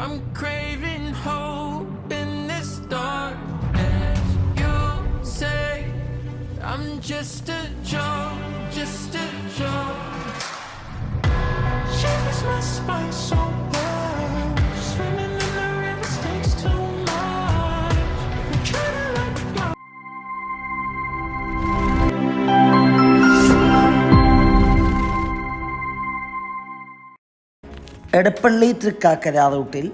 I'm craving hope in this darkness. You say I'm just a joke, just a joke. Shivers my spine so bad. Swimming in the river stinks too much. I'm trying to let it go. Edappally Thrikkakara റൂട്ടിൽ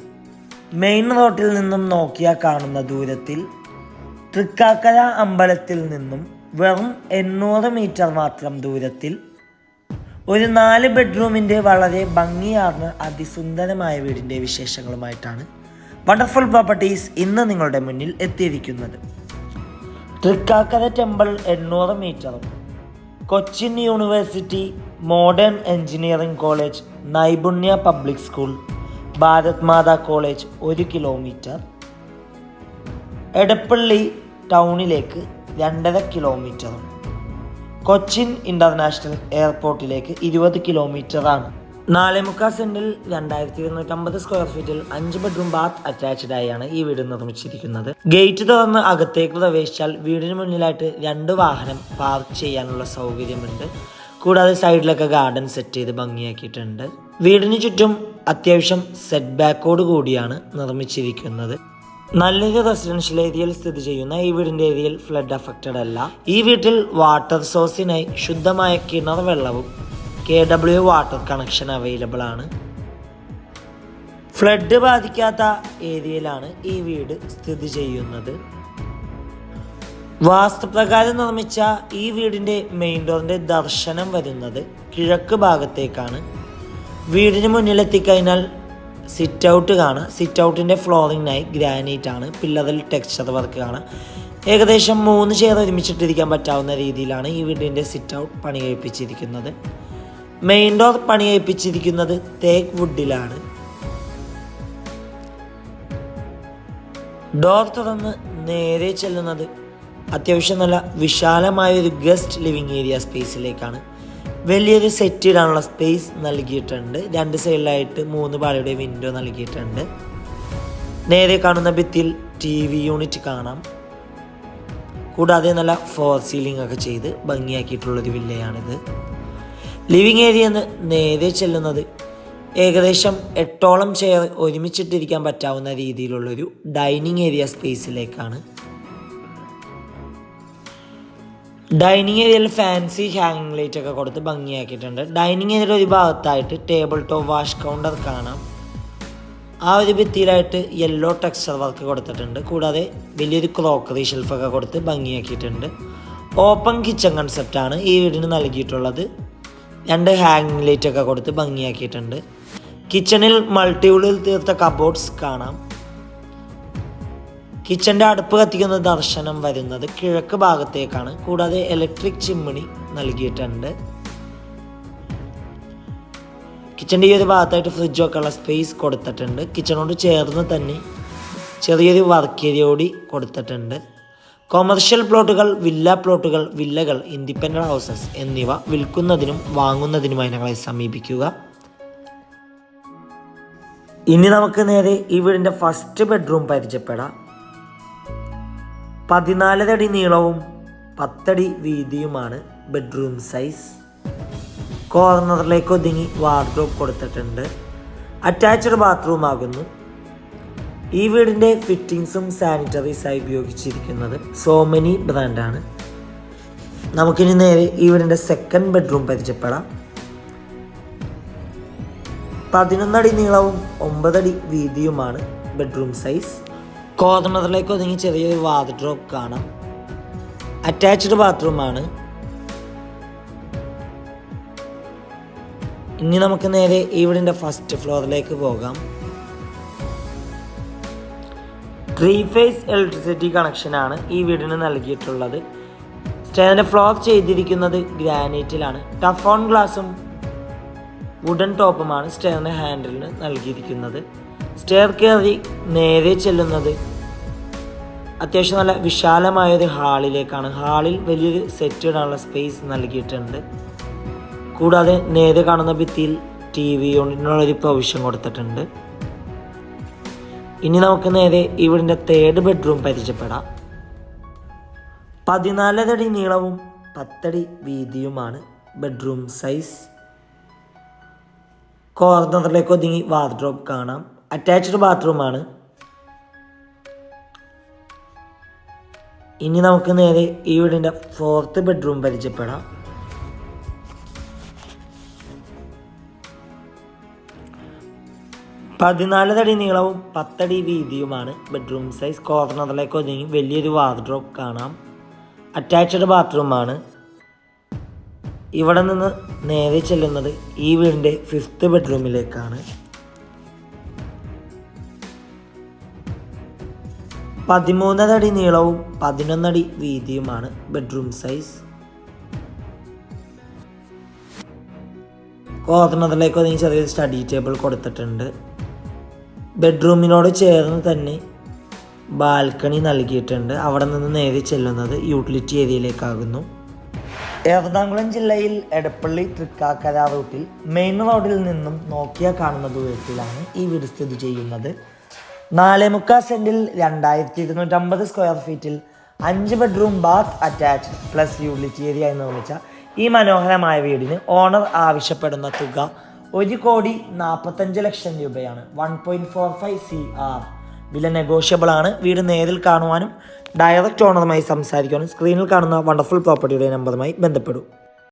main റോഡിൽ നിന്നും നോക്കിയാൽ കാണുന്ന ദൂരത്തിൽ തൃക്കാക്കര അമ്പലത്തിൽ നിന്നും വെറും 800 metre മാത്രം ദൂരത്തിൽ ഒരു 4 ബെഡ്റൂമിൻ്റെ വളരെ ഭംഗിയാർന്ന അതിസുന്ദരമായ വീടിൻ്റെ വിശേഷങ്ങളുമായിട്ടാണ് വണ്ടർഫുൾ പ്രോപ്പർട്ടീസ് ഇന്ന് നിങ്ങളുടെ മുന്നിൽ എത്തിയിരിക്കുന്നത്. തൃക്കാക്കര ടെമ്പിൾ 800 മീറ്ററും Cochin university modern engineering college, നൈപുണ്യ public school, Bharat Mata college 1 kilometre, Edappally ടൗണിലേക്ക് 2.5 കിലോമീറ്ററും കൊച്ചിൻ ഇൻ്റർനാഷണൽ എയർപോർട്ടിലേക്ക് 20 കിലോമീറ്ററാണ്. 4.25 സെൻറ്റിൽ 2250 സ്ക്വയർ ഫീറ്റിൽ 5 ബെഡ്റൂം ബാത്ത് അറ്റാച്ച്ഡ് ആയാണ് ഈ വീട് നിർമ്മിച്ചിരിക്കുന്നത്. ഗേറ്റ് തുറന്ന് അകത്തേക്ക് പ്രവേശിച്ചാൽ വീടിന് മുന്നിലായിട്ട് 2 വാഹനം പാർക്ക് ചെയ്യാനുള്ള സൗകര്യമുണ്ട്. കൂടാതെ സൈഡിലൊക്കെ ഗാർഡൻ സെറ്റ് ചെയ്ത് ഭംഗിയാക്കിയിട്ടുണ്ട്. വീടിന് ചുറ്റും അത്യാവശ്യം സെറ്റ് ബാക്കോട് കൂടിയാണ് നിർമ്മിച്ചിരിക്കുന്നത്. നല്ലൊരു റെസിഡൻഷ്യൽ ഏരിയയിൽ സ്ഥിതി ചെയ്യുന്ന ഈ വീടിൻ്റെ ഏരിയയിൽ ഫ്ലഡ് അഫക്റ്റഡ് അല്ല. ഈ വീട്ടിൽ വാട്ടർ സോഴ്സിനായി ശുദ്ധമായ കിണർ വെള്ളവും KW വാട്ടർ കണക്ഷൻ അവൈലബിൾ ആണ്. ഫ്ലഡ് ബാധിക്കാത്ത ഏരിയയിലാണ് ഈ വീട് സ്ഥിതി ചെയ്യുന്നത്. വാസ്തുപ്രകാരം നിർമ്മിച്ച ഈ വീടിൻ്റെ മെയിൻ ഡോറിൻ്റെ ദർശനം വരുന്നത് കിഴക്ക് ഭാഗത്തേക്കാണ്. വീടിന് മുന്നിലെത്തിക്കഴിഞ്ഞാൽ സിറ്റ് ഔട്ട് കാണാം. സിറ്റ് ഔട്ടിൻ്റെ ഫ്ലോറിങ്ങിനായി ഗ്രാനൈറ്റ് ആണ്. പില്ലറിൽ ടെക്സ്ചർ വർക്ക് കാണാം. ഏകദേശം 3 ചെയർ ഒരുമിച്ചിട്ടിരിക്കാൻ പറ്റാവുന്ന രീതിയിലാണ് ഈ വീടിൻ്റെ സിറ്റ് ഔട്ട് പണി കഴിപ്പിച്ചിരിക്കുന്നത്. മെയിൻ ഡോർ പണി കഴിപ്പിച്ചിരിക്കുന്നത് തേക്ക് വുഡിലാണ്. ഡോർ തുറന്ന് നേരെ ചെല്ലുന്നത് അത്യാവശ്യം നല്ല വിശാലമായൊരു ഗസ്റ്റ് ലിവിങ് ഏരിയ സ്പേസിലേക്കാണ്. വലിയൊരു സെറ്റ് ഇടാനുള്ള സ്പേസ് നൽകിയിട്ടുണ്ട്. 2 സൈഡിലായിട്ട് 3 പാളിയുടെ വിൻഡോ നൽകിയിട്ടുണ്ട്. നേരെ കാണുന്ന ഭിത്തിയിൽ TV യൂണിറ്റ് കാണാം. കൂടാതെ നല്ല ഫോർ സീലിംഗ് ഒക്കെ ചെയ്ത് ഭംഗിയാക്കിയിട്ടുള്ളൊരു വില്ലയാണിത്. ലിവിങ് ഏരിയ നേരെ ചെല്ലുന്നത് ഏകദേശം 8ഓളം ചെയർ ഒരുമിച്ചിട്ടിരിക്കാൻ പറ്റാവുന്ന രീതിയിലുള്ളൊരു ഡൈനിങ് ഏരിയ സ്പേസിലേക്കാണ്. ഡൈനിങ് ഏരിയയിൽ ഫാൻസി ഹാങ്ങിങ് ലൈറ്റ് ഒക്കെ കൊടുത്ത് ഭംഗിയാക്കിയിട്ടുണ്ട്. ഡൈനിങ് ഏരിയയുടെ ഒരു ഭാഗത്തായിട്ട് ടേബിൾ ടോപ്പ് വാഷ് കൗണ്ടർ കാണാം. ആ ഒരു ഭിത്തിയിലായിട്ട് യെല്ലോ ടെക്സ്ചർ വർക്ക് കൊടുത്തിട്ടുണ്ട്. കൂടാതെ വലിയൊരു ക്രോക്കറി ഷെൽഫൊക്കെ കൊടുത്ത് ഭംഗിയാക്കിയിട്ടുണ്ട്. ഓപ്പൺ കിച്ചൺ കൺസെപ്റ്റാണ് ഈ വീടിന് നൽകിയിട്ടുള്ളത്. 2 ഹാങ്ങിങ് ലൈറ്റ് ഒക്കെ കൊടുത്ത് ഭംഗിയാക്കിയിട്ടുണ്ട്. കിച്ചണിൽ മൾട്ടിവുഡിൽ തീർത്ത കബോർഡ്സ് കാണാം. കിച്ചൻ്റെ അടുപ്പ് കത്തിക്കുന്ന ദർശനം വരുന്നത് കിഴക്ക് ഭാഗത്തേക്കാണ്. കൂടാതെ ഇലക്ട്രിക് ചിമ്മിണി നൽകിയിട്ടുണ്ട്. കിച്ചൻ്റെ ഈ ഒരു ഭാഗത്തായിട്ട് ഫ്രിഡ്ജൊക്കെ ഉള്ള സ്പേസ് കൊടുത്തിട്ടുണ്ട്. കിച്ചണോട് ചേർന്ന് തന്നെ ചെറിയൊരു വർക്ക് ഏരിയ കൂടി കൊടുത്തിട്ടുണ്ട്. കൊമേർഷ്യൽ പ്ലോട്ടുകൾ, വില്ല പ്ലോട്ടുകൾ, വില്ലകൾ, ഇൻഡിപെൻഡന്റ് ഹൗസസ് എന്നിവ വിൽക്കുന്നതിനും വാങ്ങുന്നതിനുമായി ഞങ്ങളെ സമീപിക്കുക. ഇനി നമുക്ക് നേരെ ഈ വീടിൻ്റെ ഫസ്റ്റ് ബെഡ്റൂം പരിചയപ്പെടാം. 14 അടി നീളവും 10 അടി വീതിയുമാണ് ബെഡ്റൂം സൈസ്. കോർണറിലേക്ക് ഒതുങ്ങി വാർഡ്രോബ് കൊടുത്തിട്ടുണ്ട്. അറ്റാച്ച്ഡ് ബാത്റൂം ആകുന്നു. ഈ വീടിൻ്റെ ഫിറ്റിങ്സും സാനിറ്ററീസായി ഉപയോഗിച്ചിരിക്കുന്നത് സോമനി ബ്രാൻഡാണ്. നമുക്കിനി നേരെ ഈ വീടിൻ്റെ സെക്കൻഡ് ബെഡ്റൂം പരിചയപ്പെടാം. 11 അടി നീളവും 9 അടി വീതിയുമാണ് ബെഡ്റൂം സൈസ്. കോർണറിലേക്ക് ഒതുങ്ങി ചെറിയൊരു വാർഡ്രോബ് കാണാം. അറ്റാച്ച്ഡ് ബാത്റൂമാണ്. ഇനി നമുക്ക് നേരെ ഈ വീടിൻ്റെ ഫസ്റ്റ് ഫ്ലോറിലേക്ക് പോകാം. 3 ഫേസ് ഇലക്ട്രിസിറ്റി കണക്ഷനാണ് ഈ വീടിന് നൽകിയിട്ടുള്ളത്. സ്റ്റെയറിൻ്റെ ഫ്ലോർ ചെയ്തിരിക്കുന്നത് ഗ്രാനൈറ്റിലാണ്. ടഫ് ഓൺ ഗ്ലാസും വുഡൻ ടോപ്പുമാണ് സ്റ്റെയറിൻ്റെ ഹാൻഡിലിന് നൽകിയിരിക്കുന്നത്. സ്റ്റെയർ കയറി നേരെ ചെല്ലുന്നത് അത്യാവശ്യം നല്ല വിശാലമായൊരു ഹാളിലേക്കാണ്. ഹാളിൽ വലിയൊരു സെറ്റ് ഇടാനുള്ള സ്പേസ് നൽകിയിട്ടുണ്ട്. കൂടാതെ നേരെ കാണുന്ന ഭിത്തിയിൽ TV യൂണിറ്റിനുള്ളൊരു പ്രൊവിഷൻ കൊടുത്തിട്ടുണ്ട്. ഇനി നമുക്ക് നേരെ ഈ വീടിൻ്റെ 3rd ബെഡ്റൂം പരിചയപ്പെടാം. 14 അടി നീളവും 10 അടി വീതിയുമാണ് ബെഡ്റൂം സൈസ്. കോർണറിലേക്ക് ഒതുങ്ങി വാർഡ്രോബ് കാണാം. അറ്റാച്ച്ഡ് ബാത്റൂമാണ്. ഇനി നമുക്ക് നേരെ ഈ വീടിൻ്റെ 4th ബെഡ്റൂം പരിചയപ്പെടാം. 14 അടി നീളവും 10 അടി വീതിയുമാണ് ബെഡ്റൂം സൈസ്. കോർണറിലേക്ക് ഒതുങ്ങി വലിയൊരു വാർഡ്രോബ് കാണാം. അറ്റാച്ച്ഡ് ബാത്റൂമാണ്. ഇവിടെ നിന്ന് നേരെ ചെല്ലുന്നത് ഈ വീടിൻ്റെ 5th ബെഡ്റൂമിലേക്കാണ്. 13 അടി നീളവും 11 അടി വീതിയുമാണ് ബെഡ്റൂം സൈസ്. കോർണറിലേക്ക് ഒതുങ്ങി ചെറിയൊരു സ്റ്റഡി ടേബിൾ കൊടുത്തിട്ടുണ്ട്. ബെഡ്റൂമിനോട് ചേർന്ന് തന്നെ ബാൽക്കണി നൽകിയിട്ടുണ്ട്. അവിടെ നിന്ന് നേരെ ചെല്ലുന്നത് യൂട്ടിലിറ്റി ഏരിയയിലേക്കാകുന്നു. എറണാകുളം ജില്ലയിൽ എടപ്പള്ളി തൃക്കാക്കര റൂട്ടിൽ മെയിൻ റോഡിൽ നിന്നും നോക്കിയാൽ കാണുന്ന ദൂരത്തിലാണ് ഈ വീട് സ്ഥിതി ചെയ്യുന്നത്. 4.25 സെൻറ്റിൽ 2250 സ്ക്വയർ ഫീറ്റിൽ 5 bedroom bath attached plus utility area എന്ന് നിർമ്മിച്ച ഈ മനോഹരമായ വീടിന് ഓണർ ആവശ്യപ്പെടുന്ന തുക 1,45,00,000 രൂപയാണ്. 1.45 CR. വില നെഗോഷ്യബിൾ ആണ്. വീട് നേരിൽ കാണുവാനും ഡയറക്റ്റ് ഓണറുമായി സംസാരിക്കാനും സ്ക്രീനിൽ കാണുന്ന വണ്ടർഫുൾ പ്രോപ്പർട്ടിയുടെ നമ്പറുമായി ബന്ധപ്പെടും.